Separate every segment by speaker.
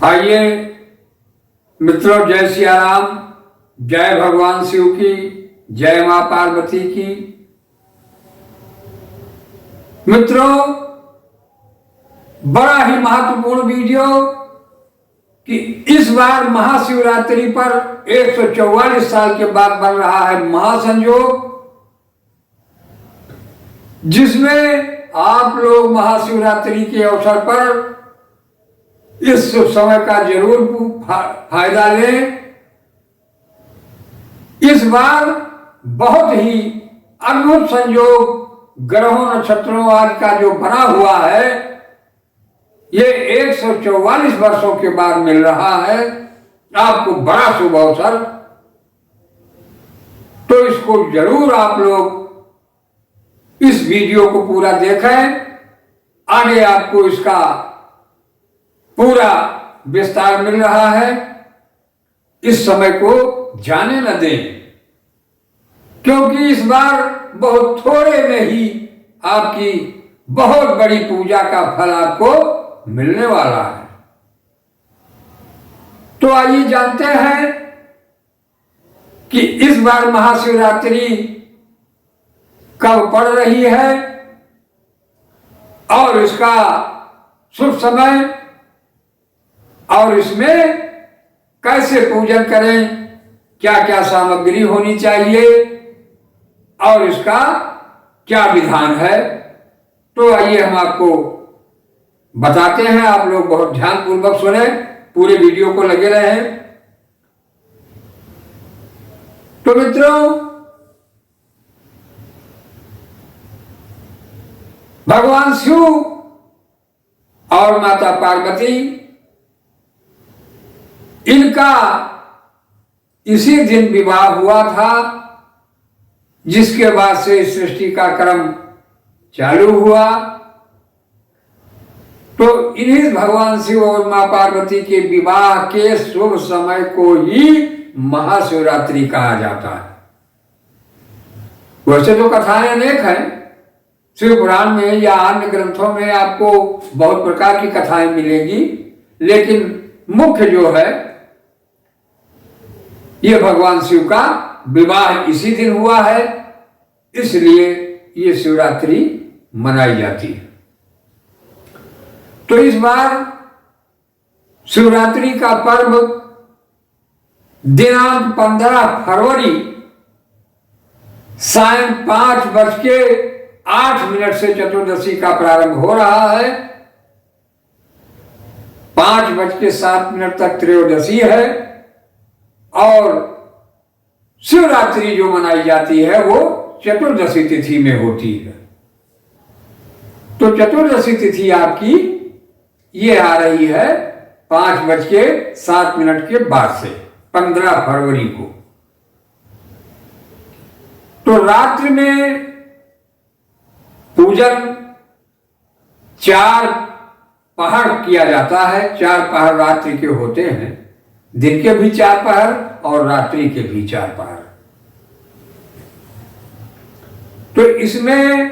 Speaker 1: आइए मित्रों, जय सिया राम, जय भगवान शिव की, जय मां पार्वती की। मित्रों, बड़ा ही महत्वपूर्ण वीडियो कि इस बार महाशिवरात्रि पर 144 साल के बाद बन रहा है महासंयोग, जिसमें आप लोग महाशिवरात्रि के अवसर पर इस समय का जरूर फायदा लें। इस बार बहुत ही अद्भुत संयोग ग्रहों नक्षत्रों आदि का जो बना हुआ है, ये 144 वर्षों के बाद मिल रहा है आपको बड़ा शुभ अवसर। तो इसको जरूर आप लोग इस वीडियो को पूरा देखें, आगे आपको इसका पूरा विस्तार मिल रहा है। इस समय को जाने न दें, क्योंकि इस बार बहुत थोड़े में ही आपकी बहुत बड़ी पूजा का फल आपको मिलने वाला है। तो आइए जानते हैं कि इस बार महाशिवरात्रि कब पड़ रही है और इसका शुभ समय, और इसमें कैसे पूजन करें, क्या क्या सामग्री होनी चाहिए और इसका क्या विधान है। तो आइए हम आपको बताते हैं, आप लोग बहुत ध्यानपूर्वक सुने, पूरे वीडियो को लगे रहें। तो मित्रों, भगवान शिव और माता पार्वती, इनका इसी दिन विवाह हुआ था, जिसके बाद से सृष्टि का क्रम चालू हुआ। तो इन्हीं भगवान शिव और मां पार्वती के विवाह के शुभ समय को ही महाशिवरात्रि कहा जाता है। वैसे तो कथाएं अनेक हैं, शिव पुराण में या अन्य ग्रंथों में आपको बहुत प्रकार की कथाएं मिलेगी, लेकिन मुख्य जो है ये भगवान शिव का विवाह इसी दिन हुआ है, इसलिए ये शिवरात्रि मनाई जाती है। तो इस बार शिवरात्रि का पर्व दिनांक 15 फरवरी सायं 5:08 से चतुर्दशी का प्रारंभ हो रहा है। 5:07 तक त्रयोदशी है और शिवरात्रि जो मनाई जाती है वो चतुर्दशी तिथि में होती है। तो चतुर्दशी तिथि आपकी ये आ रही है 5:07 के बाद से 15 फरवरी को। तो रात्रि में पूजन 4 पहर किया जाता है। 4 पहर रात्रि के होते हैं, दिन के भी 4 पहर और रात्रि के भी 4 पहर। तो इसमें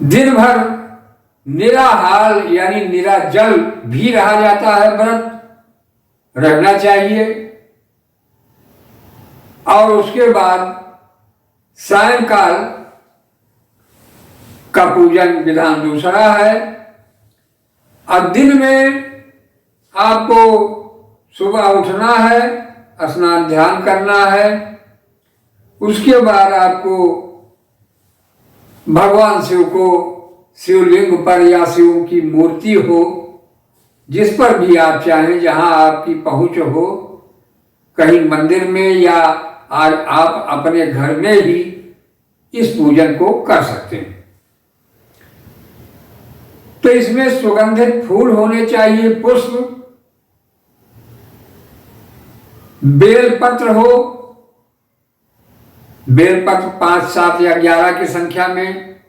Speaker 1: दिन भर निराहार यानी निराजल भी रहा जाता है, व्रत रहना चाहिए। और उसके बाद सायंकाल का पूजन विधान दूसरा है। अब दिन में आपको सुबह उठना है, स्नान ध्यान करना है। उसके बाद आपको भगवान शिव को शिवलिंग पर या शिव की मूर्ति हो, जिस पर भी आप चाहें, जहां आपकी पहुंच हो, कहीं मंदिर में या आप अपने घर में ही इस पूजन को कर सकते हैं। तो इसमें सुगंधित फूल होने चाहिए, पुष्प, बेलपत्र हो, बेलपत्र 5, 7 या 11 की संख्या में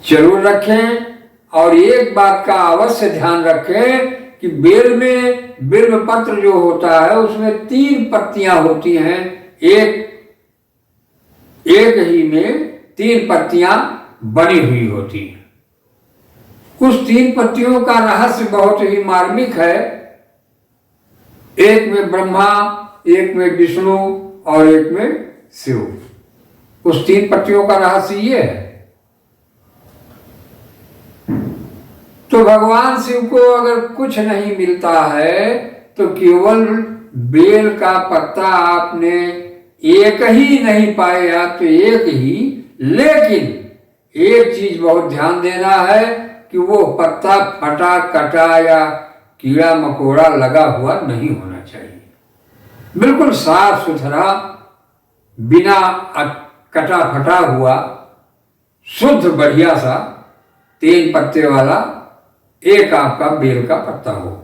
Speaker 1: जरूर रखें। और एक बात का अवश्य ध्यान रखें कि बेल में बिल्वपत्र जो होता है उसमें 3 पत्तियां होती हैं, एक ही में 3 पत्तियां बनी हुई होती हैं। उस 3 पत्तियों का रहस्य बहुत ही मार्मिक है। एक में ब्रह्मा, एक में विष्णु और एक में शिव। उस 3 पत्तियों का रहस्य ये है। तो भगवान शिव को अगर कुछ नहीं मिलता है तो केवल बेल का पत्ता आपने एक ही नहीं पाया तो एक ही, लेकिन एक चीज बहुत ध्यान देना है कि वो पत्ता फटा कटा या कीड़ा मकोड़ा लगा हुआ नहीं होना चाहिए। बिल्कुल साफ सुथरा, बिना कटा फटा हुआ, शुद्ध बढ़िया सा 3 पत्ते वाला एक आपका बेल का पत्ता हो।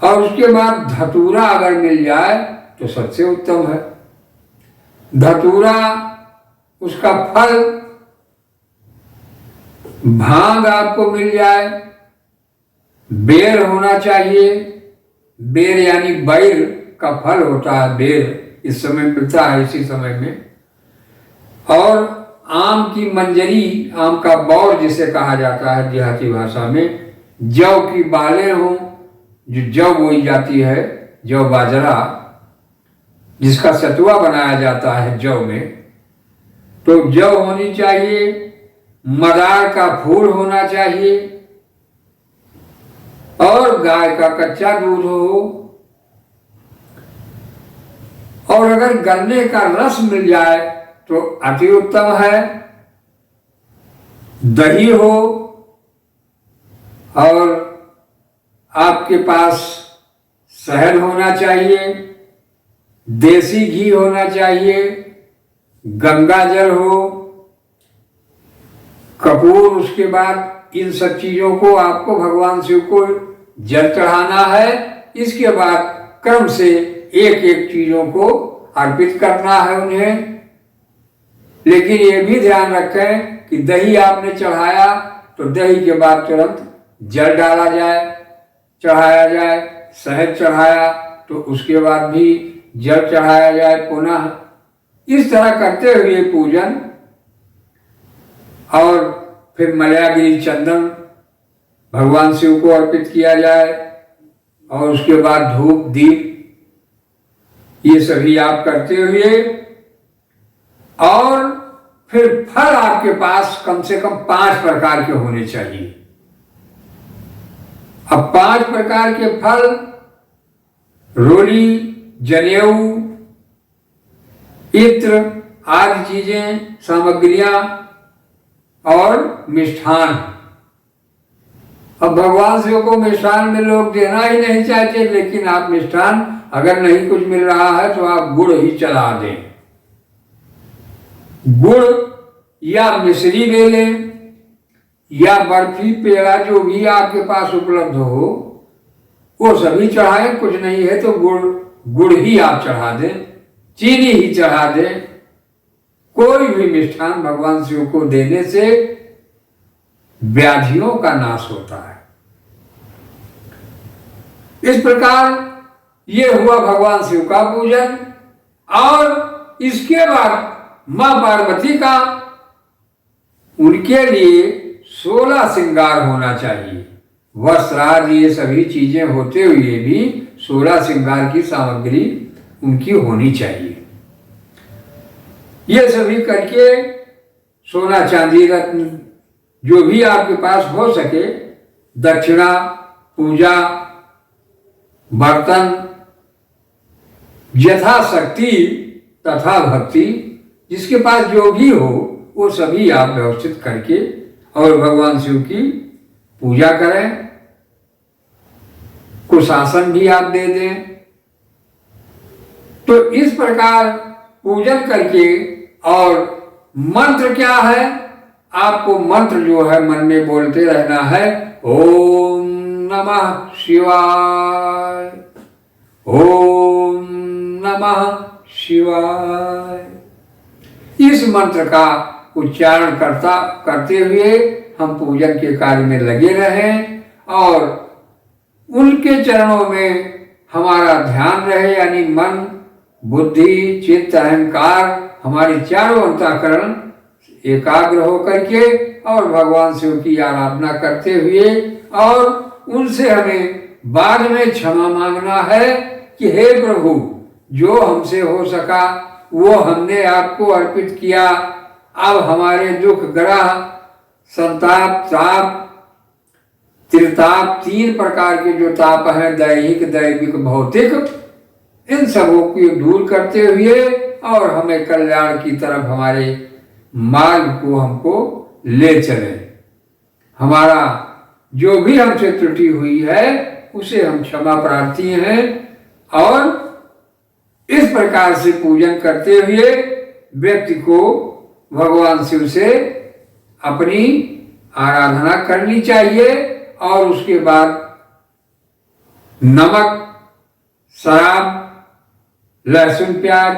Speaker 1: और उसके बाद धतूरा अगर मिल जाए तो सबसे उत्तम है। धतूरा, उसका फल, भांग आपको मिल जाए, बेर होना चाहिए। बेर यानी बैर का फल होता है, बेर इस समय मिलता है, इसी समय में। और आम की मंजरी, आम का बौर जिसे कहा जाता है देहाती भाषा में। जौ की बालें हों, जो जौ बोई जाती है, जौ बाजरा जिसका सतुआ बनाया जाता है जौ में, तो जौ होनी चाहिए। मदार का फूल होना चाहिए और गाय का कच्चा दूध हो। और अगर गन्ने का रस मिल जाए तो अति उत्तम है। दही हो और आपके पास शहद होना चाहिए, देसी घी होना चाहिए, गंगा जल हो, कपूर। उसके बाद इन सब चीजों को आपको भगवान शिव को जल चढ़ाना है। इसके बाद क्रम से एक एक चीजों को अर्पित करना है उन्हें। लेकिन ये भी ध्यान रखें कि दही आपने चढ़ाया तो दही के बाद तुरंत जल डाला जाए, चढ़ाया जाए। शहद चढ़ाया तो उसके बाद भी जल चढ़ाया जाए पुनः। इस तरह करते हुए पूजन, और फिर मलयागिरी चंदन भगवान शिव को अर्पित किया जाए। और उसके बाद धूप दीप ये सभी आप करते हुए, और फिर फल आपके पास कम से कम 5 प्रकार के होने चाहिए। अब 5 प्रकार के फल, रोली, जनेऊ, इत्र आदि चीजें, सामग्रियां और मिष्ठान। अब भगवान शिव को मिष्ठान में लोग देना ही नहीं चाहते, लेकिन आप मिष्ठान अगर नहीं कुछ मिल रहा है तो आप गुड़ ही चला दें। गुड़ या मिश्री ले लें या बर्फी, पेड़ा, जो भी आपके पास उपलब्ध हो वो सभी चढ़ाएं। कुछ नहीं है तो गुड़ ही आप चढ़ा दें, चीनी ही चढ़ा दें। कोई भी मिष्ठान भगवान शिव को देने से व्याधियों का नाश होता है। इस प्रकार ये हुआ भगवान शिव का पूजन। और इसके बाद मां पार्वती का, उनके लिए 16 श्रृंगार होना चाहिए। वस्त्र आदि ये सभी चीजें होते हुए भी 16 श्रृंगार की सामग्री उनकी होनी चाहिए। ये सभी करके सोना चांदी रत्न जो भी आपके पास हो सके, दक्षिणा, पूजा, बर्तन, यथाशक्ति तथा भक्ति, जिसके पास जो भी हो वो सभी आप व्यवस्थित करके और भगवान शिव की पूजा करें। कुछ आसन भी आप दे दें। तो इस प्रकार पूजन करके, और मंत्र क्या है, आपको मंत्र जो है मन में बोलते रहना है। ओम नमः शिवाय, ओम नमः शिवाय। इस मंत्र का उच्चारण करते हुए हम पूजन के कार्य में लगे रहें और उनके चरणों में हमारा ध्यान रहे, यानी मन, बुद्धि, चित्त, अहंकार, हमारे चारों अंतःकरण एकाग्र होकर के और भगवान शिव की आराधना करते हुए और उनसे हमें बाद में क्षमा मांगना है कि हे प्रभु, जो हमसे हो सका वो हमने आपको अर्पित किया। अब हमारे दुख, ग्रह, संताप, ताप, त्रिताप, 3 प्रकार के जो ताप हैं, दैहिक, दैविक, भौतिक, इन सबों को दूर करते हुए और हमें कल्याण की तरफ हमारे मार्ग को हमको ले चले। हमारा जो भी हमसे त्रुटि हुई है उसे हम क्षमा प्रार्थी हैं और इस प्रकार से पूजन करते हुए व्यक्ति को भगवान शिव से अपनी आराधना करनी चाहिए। और उसके बाद नमक, शराब, लहसुन, प्याज,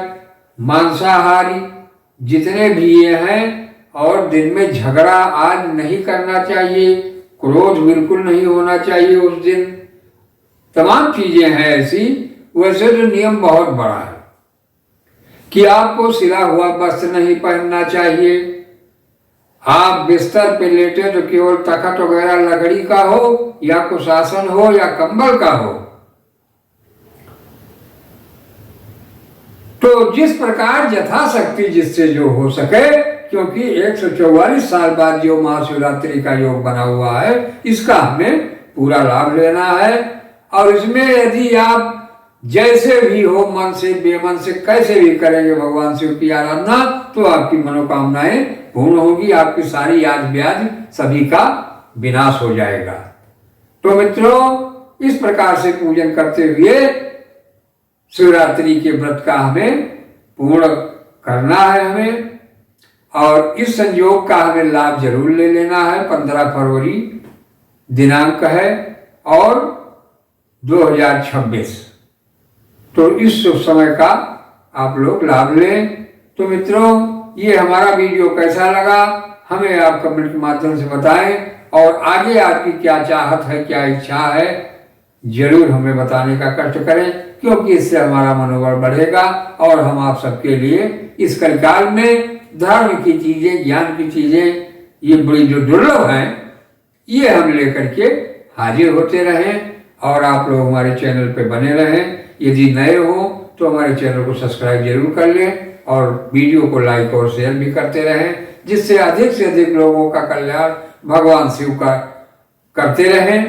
Speaker 1: मांसाहारी जितने भी ये हैं, और दिन में झगड़ा आज नहीं करना चाहिए, क्रोध बिल्कुल नहीं होना चाहिए उस दिन। तमाम चीजें हैं ऐसी। वैसे तो नियम बहुत बड़ा है कि आपको सिला हुआ वस्त्र नहीं पहनना चाहिए। आप बिस्तर पे लेटे तो केवल तखत वगैरह लकड़ी का हो या कुशासन हो या कंबल का हो। तो जिस प्रकार यथाशक्ति जिससे जो हो सके, क्योंकि 144 साल बाद जो महाशिवरात्रि का योग बना हुआ है इसका हमें पूरा लाभ लेना है। और इसमें यदि आप जैसे भी हो, मन से, बेमन से, कैसे भी करेंगे भगवान शिव की आराधना, तो आपकी मनोकामनाएं पूर्ण होगी, आपकी सारी याद ब्याज सभी का विनाश हो जाएगा। तो मित्रों, इस प्रकार से पूजन करते हुए शिवरात्रि के व्रत का हमें पूर्ण करना है हमें, और इस संयोग का हमें लाभ जरूर ले लेना है। 15 फरवरी दिनांक है और 2026, तो इस शुभ समय का आप लोग लाभ लें। तो मित्रों, ये हमारा वीडियो कैसा लगा हमें आप कमेंट के माध्यम से बताएं, और आगे आपकी क्या चाहत है, क्या इच्छा है, जरूर हमें बताने का कष्ट करें, क्योंकि इससे हमारा मनोबल बढ़ेगा और हम आप सबके लिए इस कलिकाल में धर्म की चीजें, ज्ञान की चीजें, ये बड़ी जो दुर्लभ हैं, ये हम लेकर के हाजिर होते रहें। और आप लोग हमारे चैनल पे बने रहें। यदि नए हो तो हमारे चैनल को सब्सक्राइब जरूर कर लें और वीडियो को लाइक और शेयर भी करते रहें, जिससे अधिक से अधिक लोगों का कल्याण भगवान शिव का करते रहें।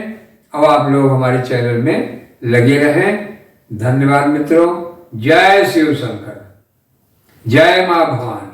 Speaker 1: अब आप लोग हमारे चैनल में लगे रहें। धन्यवाद मित्रों। जय शिव शंकर, जय मां भवानी।